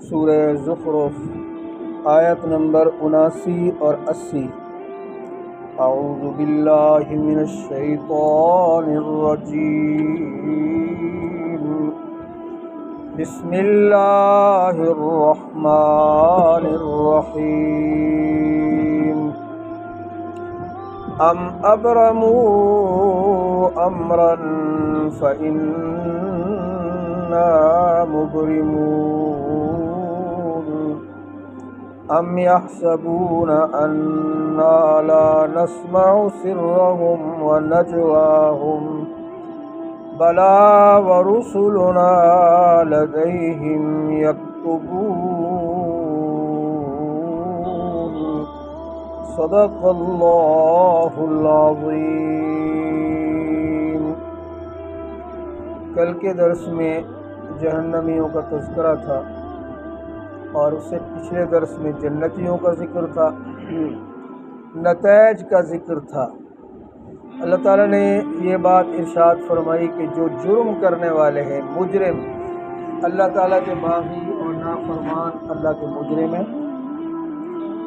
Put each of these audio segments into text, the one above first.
سورہ زخرف آیت نمبر 79 اور 80۔ اعوذ باللہ من الشیطان الرجیم، بسم اللہ الرحمن الرحیم۔ ام ابرموا امرا فإنا مبرمون، ام يحسبون أنا لا نسمع سرهم ونجواهم بلى ورسلنا لديهم يكتبون، صدق اللہ العظیم۔ کل کے درس میں جہنمیوں کا تذکرہ تھا اور اس سے پچھلے درس میں جنتیوں کا ذکر تھا، نتائج کا ذکر تھا۔ اللہ تعالیٰ نے یہ بات ارشاد فرمائی کہ جو جرم کرنے والے ہیں، مجرم، اللہ تعالیٰ کے باغی اور نافرمان اللہ کے مجرم ہیں،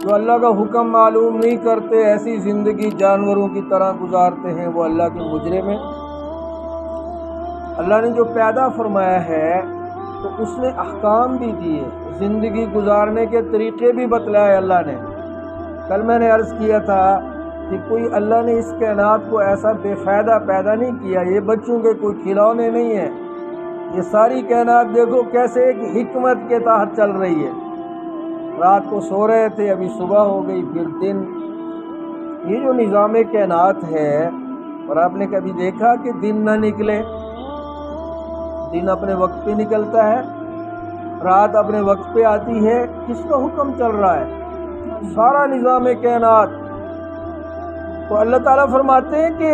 جو اللہ کا حکم معلوم نہیں کرتے، ایسی زندگی جانوروں کی طرح گزارتے ہیں، وہ اللہ کے مجرم ہیں۔ اللہ نے جو پیدا فرمایا ہے تو اس نے احکام بھی دیے، زندگی گزارنے کے طریقے بھی بتلائے اللہ نے۔ کل میں نے عرض کیا تھا کہ کوئی اللہ نے اس کائنات کو ایسا بے فائدہ پیدا نہیں کیا، یہ بچوں کے کوئی کھلونے نہیں ہیں، یہ ساری کائنات دیکھو کیسے ایک حکمت کے تحت چل رہی ہے۔ رات کو سو رہے تھے، ابھی صبح ہو گئی، پھر دن۔ یہ جو نظام کائنات ہے، اور آپ نے کبھی دیکھا کہ دن نہ نکلے؟ دن اپنے وقت پہ نکلتا ہے، رات اپنے وقت پہ آتی ہے۔ کس کا حکم چل رہا ہے؟ سارا نظام کائنات۔ تو اللہ تعالیٰ فرماتے ہیں کہ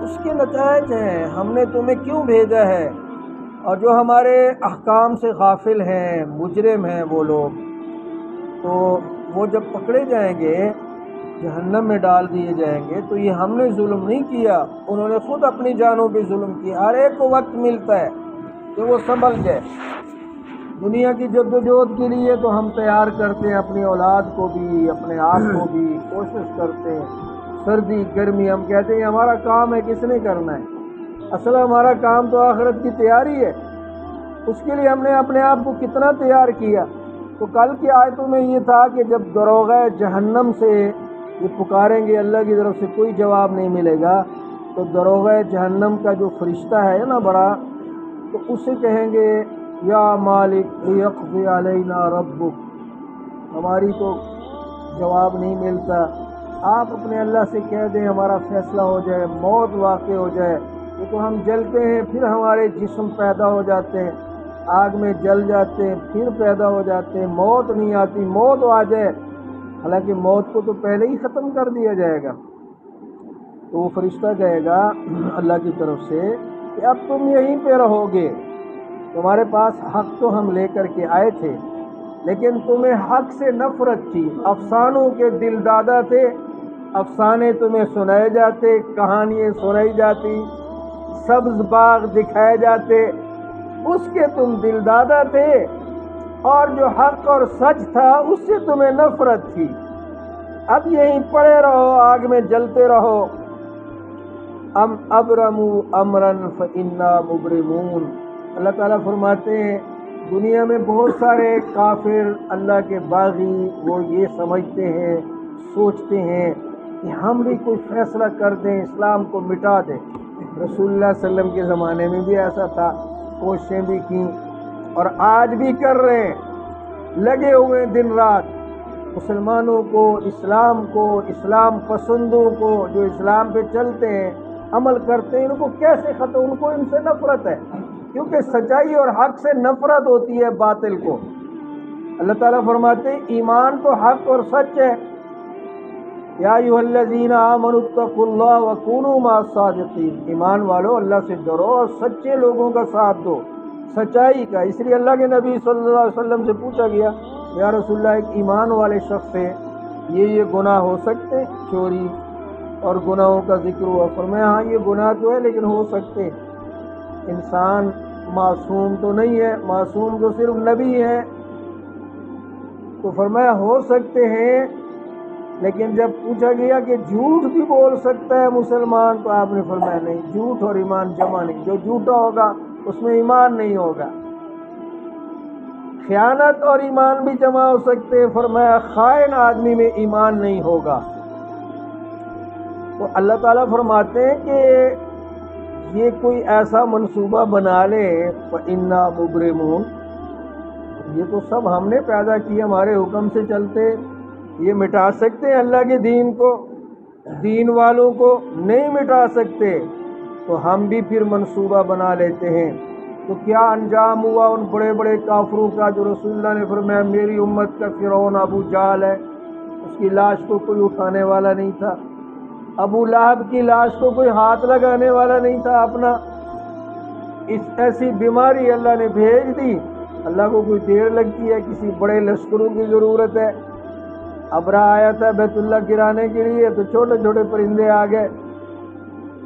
اس کے نتائج ہیں، ہم نے تمہیں کیوں بھیجا ہے۔ اور جو ہمارے احکام سے غافل ہیں، مجرم ہیں وہ لوگ، تو وہ جب پکڑے جائیں گے، جہنم میں ڈال دیے جائیں گے، تو یہ ہم نے ظلم نہیں کیا، انہوں نے خود اپنی جانوں پہ ظلم کیا۔ ہر ایک کو وقت ملتا ہے کہ وہ سنبھل جائے۔ دنیا کی جدوجہد کے لیے تو ہم تیار کرتے ہیں، اپنی اولاد کو بھی، اپنے آپ کو بھی کوشش کرتے ہیں۔ سردی گرمی ہم کہتے ہیں ہمارا کام ہے، کس نے کرنا ہے؟ اصل ہمارا کام تو آخرت کی تیاری ہے، اس کے لیے ہم نے اپنے آپ کو کتنا تیار کیا۔ تو کل کی آیتوں میں یہ تھا کہ جب دروغہ جہنم سے یہ پکاریں گے، اللہ کی طرف سے کوئی جواب نہیں ملے گا، تو دروغہ جہنم کا جو فرشتہ ہے نا بڑا، تو اسے کہیں گے یا مالک لیقضی علینا ربک، ہماری تو جواب نہیں ملتا، آپ اپنے اللہ سے کہہ دیں ہمارا فیصلہ ہو جائے، موت واقع ہو جائے۔ یہ تو ہم جلتے ہیں، پھر ہمارے جسم پیدا ہو جاتے ہیں، آگ میں جل جاتے ہیں، پھر پیدا ہو جاتے ہیں، موت نہیں آتی، موت آ جائے، حالانکہ موت کو تو پہلے ہی ختم کر دیا جائے گا۔ تو وہ فرشتہ کہے گا اللہ کی طرف سے کہ اب تم یہیں پہ رہو گے، تمہارے پاس حق تو ہم لے کر کے آئے تھے، لیکن تمہیں حق سے نفرت تھی، افسانوں کے دل دادا تھے، افسانے تمہیں سنائے جاتے، کہانیاں سنائی جاتی، سبز باغ دکھائے جاتے، اس کے تم دل دادا تھے، اور جو حق اور سچ تھا اس سے تمہیں نفرت تھی۔ اب یہیں پڑے رہو، آگ میں جلتے رہو۔ ام ابرموا امرا فإنا مبرمون۔ اللہ تعالیٰ فرماتے ہیں دنیا میں بہت سارے کافر، اللہ کے باغی، وہ یہ سمجھتے ہیں، سوچتے ہیں کہ ہم بھی کوئی فیصلہ کر دیں، اسلام کو مٹا دیں۔ رسول اللہ صلی اللہ علیہ وسلم کے زمانے میں بھی ایسا تھا، کوششیں بھی کیں اور آج بھی کر رہے ہیں، لگے ہوئے دن رات مسلمانوں کو، اسلام پسندوں کو، جو اسلام پہ چلتے ہیں، عمل کرتے ہیں، ان کو کیسے ختم، ان کو ان سے نفرت ہے، کیونکہ سچائی اور حق سے نفرت ہوتی ہے باطل کو۔ اللہ تعالیٰ فرماتے ہیں ایمان تو حق اور سچ ہے، یا ایھا الذین آمنوا اتقوا اللہ وکونوا مع الصادقین، ایمان والو اللہ سے ڈرو اور سچے لوگوں کا ساتھ دو، سچائی کا۔ اس لیے اللہ کے نبی صلی اللہ علیہ وسلم سے پوچھا گیا یا رسول اللہ، ایک ایمان والے شخص سے یہ گناہ ہو سکتے، چوری اور گناہوں کا ذکر ہوا، فرمایا ہاں یہ گناہ تو ہے لیکن ہو سکتے، انسان معصوم تو نہیں ہے، معصوم تو صرف نبی ہے، تو فرمایا ہو سکتے ہیں، لیکن جب پوچھا گیا کہ جھوٹ بھی بول سکتا ہے مسلمان، تو آپ نے فرمایا نہیں، جھوٹ اور ایمان جمع نہیں، جو جھوٹا ہوگا اس میں ایمان نہیں ہوگا۔ خیانت اور ایمان بھی جمع ہو سکتے ہیں، فرمایا خائن آدمی میں ایمان نہیں ہوگا۔ تو اللہ تعالیٰ فرماتے ہیں کہ یہ کوئی ایسا منصوبہ بنا لے فَإِنَّا مُبْرِمُونَ، یہ تو سب ہم نے پیدا کیا، ہمارے حکم سے چلتے، یہ مٹا سکتے ہیں اللہ کے دین کو، دین والوں کو نہیں مٹا سکتے، تو ہم بھی پھر منصوبہ بنا لیتے ہیں۔ تو کیا انجام ہوا ان بڑے بڑے کافروں کا، جو رسول اللہ نے فرمایا میری امت کا فرعون ابو جہل ہے، اس کی لاش کو کوئی اٹھانے والا نہیں تھا، ابو لہب کی لاش کو کوئی ہاتھ لگانے والا نہیں تھا اپنا۔ اس ایسی بیماری اللہ نے بھیج دی، اللہ کو کوئی دیر لگتی ہے، کسی بڑے لشکروں کی ضرورت ہے۔ ابرہ آیا تھا بیت اللہ گرانے کے لیے، تو چھوٹے چھوٹے پرندے آ گئے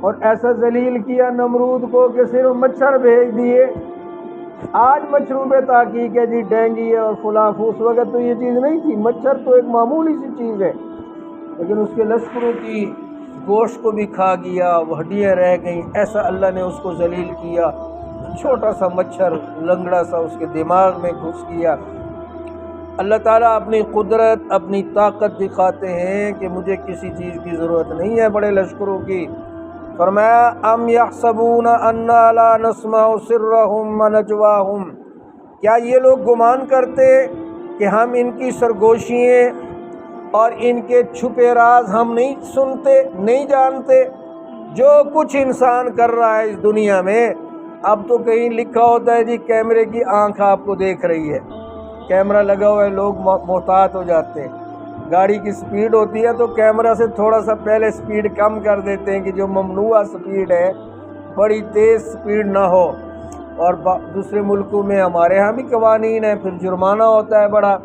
اور ایسا ذلیل کیا نمرود کو کہ صرف مچھر بھیج دیے۔ آج مچھروں پہ تحقیق ہے جی، ڈینگی ہے اور فلاں، اس وقت تو یہ چیز نہیں تھی، مچھر تو ایک معمولی سی چیز ہے، لیکن اس کے لشکروں کی گوشت کو بھی کھا گیا، وہ ہڈیاں رہ گئیں، ایسا اللہ نے اس کو ذلیل کیا۔ چھوٹا سا مچھر لنگڑا سا اس کے دماغ میں گھس گیا۔ اللہ تعالیٰ اپنی قدرت، اپنی طاقت دکھاتے ہیں کہ مجھے کسی چیز کی ضرورت نہیں ہے بڑے لشکروں کی۔ فرمایا ام یحسبون انا لا نسمع سرهم ونجواهم، کیا یہ لوگ گمان کرتے کہ ہم ان کی سرگوشیاں اور ان کے چھپے راز ہم نہیں سنتے، نہیں جانتے؟ جو کچھ انسان کر رہا ہے اس دنیا میں، اب تو کہیں لکھا ہوتا ہے جی کیمرے کی آنکھ آپ کو دیکھ رہی ہے، کیمرہ لگا ہوا ہے، لوگ محتاط ہو جاتے ہیں۔ گاڑی کی سپیڈ ہوتی ہے تو کیمرہ سے تھوڑا سا پہلے سپیڈ کم کر دیتے ہیں کہ جو ممنوع سپیڈ ہے، بڑی تیز سپیڈ نہ ہو۔ اور دوسرے ملکوں میں، ہمارے ہاں بھی قوانین ہیں، پھر جرمانہ ہوتا ہے بڑا۔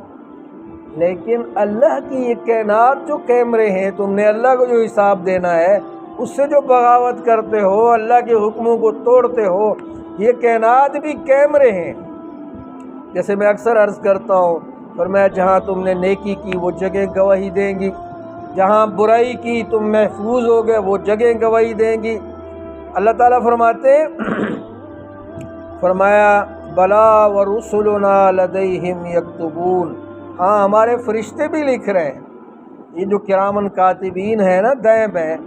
لیکن اللہ کی یہ کائنات جو کیمرے ہیں، تم نے اللہ کو جو حساب دینا ہے، اس سے جو بغاوت کرتے ہو، اللہ کے حکموں کو توڑتے ہو، یہ کائنات بھی کیمرے ہیں۔ جیسے میں اکثر عرض کرتا ہوں، فرمایا جہاں تم نے نیکی کی وہ جگہ گواہی دیں گی، جہاں برائی کی تم محفوظ ہو گئے وہ جگہ گواہی دیں گی۔ اللہ تعالیٰ فرماتے ہیں، فرمایا بلا ورسلنا لدیہم یکتبون، ہاں ہمارے فرشتے بھی لکھ رہے ہیں۔ یہ جو کرامن کاتبین ہیں نا، دائیں بائیں،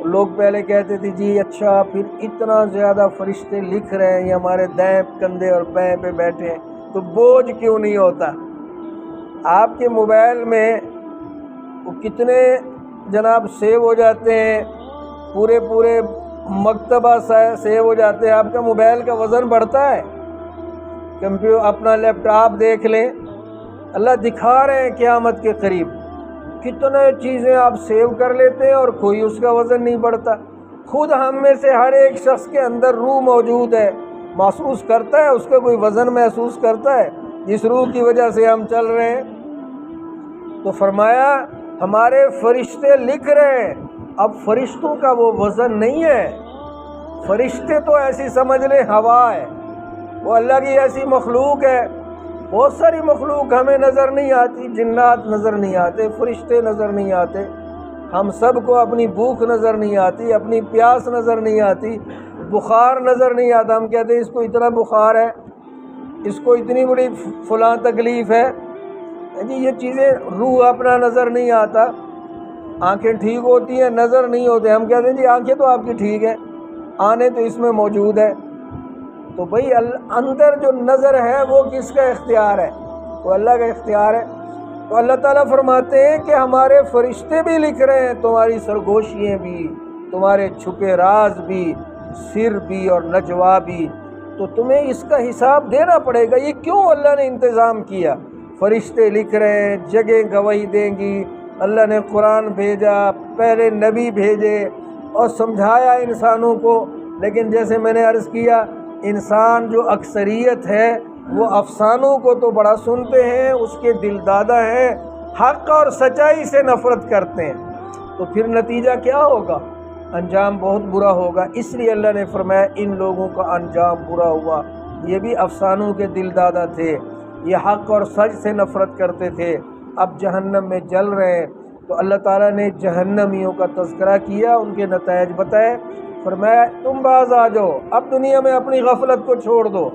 لوگ پہلے کہتے تھے جی اچھا پھر اتنا زیادہ فرشتے لکھ رہے ہیں، یہ ہمارے دائیں کندھے اور بائیں پہ بیٹھے ہیں تو بوجھ کیوں نہیں ہوتا؟ آپ کے موبائل میں وہ کتنے جناب سیو ہو جاتے ہیں، پورے مکتبہ سیو ہو جاتے ہیں، آپ کا موبائل کا وزن بڑھتا ہے۔ کمپیوٹر اپنا لیپ ٹاپ دیکھ لیں، اللہ دکھا رہے ہیں قیامت کے قریب کتنے چیزیں آپ سیو کر لیتے ہیں اور کوئی اس کا وزن نہیں بڑھتا۔ خود ہم میں سے ہر ایک شخص کے اندر روح موجود ہے، محسوس کرتا ہے، اس کا کوئی وزن محسوس کرتا ہے جس روح کی وجہ سے ہم چل رہے ہیں؟ تو فرمایا ہمارے فرشتے لکھ رہے ہیں۔ اب فرشتوں کا وہ وزن نہیں ہے، فرشتے تو ایسی سمجھ لیں ہوا ہے، وہ اللہ کی ایسی مخلوق ہے۔ بہت ساری مخلوق ہمیں نظر نہیں آتی، جنات نظر نہیں آتے، فرشتے نظر نہیں آتے، ہم سب کو اپنی بھوک نظر نہیں آتی، اپنی پیاس نظر نہیں آتی، بخار نظر نہیں آتا، ہم کہتے ہیں اس کو اتنا بخار ہے، اس کو اتنی بڑی فلاں تکلیف ہے جی، یہ چیزیں روح اپنا نظر نہیں آتا۔ آنکھیں ٹھیک ہوتی ہیں، نظر نہیں ہوتے، ہم کہتے ہیں جی آنکھیں تو آپ کی ٹھیک ہیں، آنے تو اس میں موجود ہے۔ تو بھئی اندر جو نظر ہے وہ کس کا اختیار ہے؟ وہ اللہ کا اختیار ہے۔ تو اللہ تعالیٰ فرماتے ہیں کہ ہمارے فرشتے بھی لکھ رہے ہیں تمہاری سرگوشیاں بھی، تمہارے چھپے راز بھی، سر بھی اور نجوا بھی، تو تمہیں اس کا حساب دینا پڑے گا۔ یہ کیوں اللہ نے انتظام کیا؟ فرشتے لکھ رہے ہیں، جگہ گواہی دیں گی، اللہ نے قرآن بھیجا، پہلے نبی بھیجے اور سمجھایا انسانوں کو۔ لیکن جیسے میں نے عرض کیا، انسان جو اکثریت ہے وہ افسانوں کو تو بڑا سنتے ہیں، اس کے دل دادہ ہیں، حق اور سچائی سے نفرت کرتے ہیں، تو پھر نتیجہ کیا ہوگا؟ انجام بہت برا ہوگا۔ اس لیے اللہ نے فرمایا ان لوگوں کا انجام برا ہوا، یہ بھی افسانوں کے دل دادہ تھے۔ یہ حق اور سچ سے نفرت کرتے تھے، اب جہنم میں جل رہے ہیں۔ تو اللہ تعالیٰ نے جہنمیوں کا تذکرہ کیا، ان کے نتائج بتائے، فرمایا تم باز آ جاؤ، اب دنیا میں اپنی غفلت کو چھوڑ دو،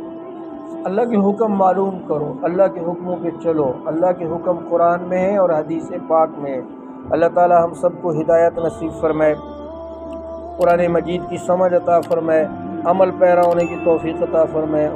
اللہ کے حکم معلوم کرو، اللہ کے حکموں پہ چلو۔ اللہ کے حکم قرآن میں ہے اور حدیث پاک میں ہے۔ اللہ تعالیٰ ہم سب کو ہدایت نصیب فرمائے، قرآن مجید کی سمجھ عطا فرمائے، عمل پیرا ہونے کی توفیق عطا فرمائے۔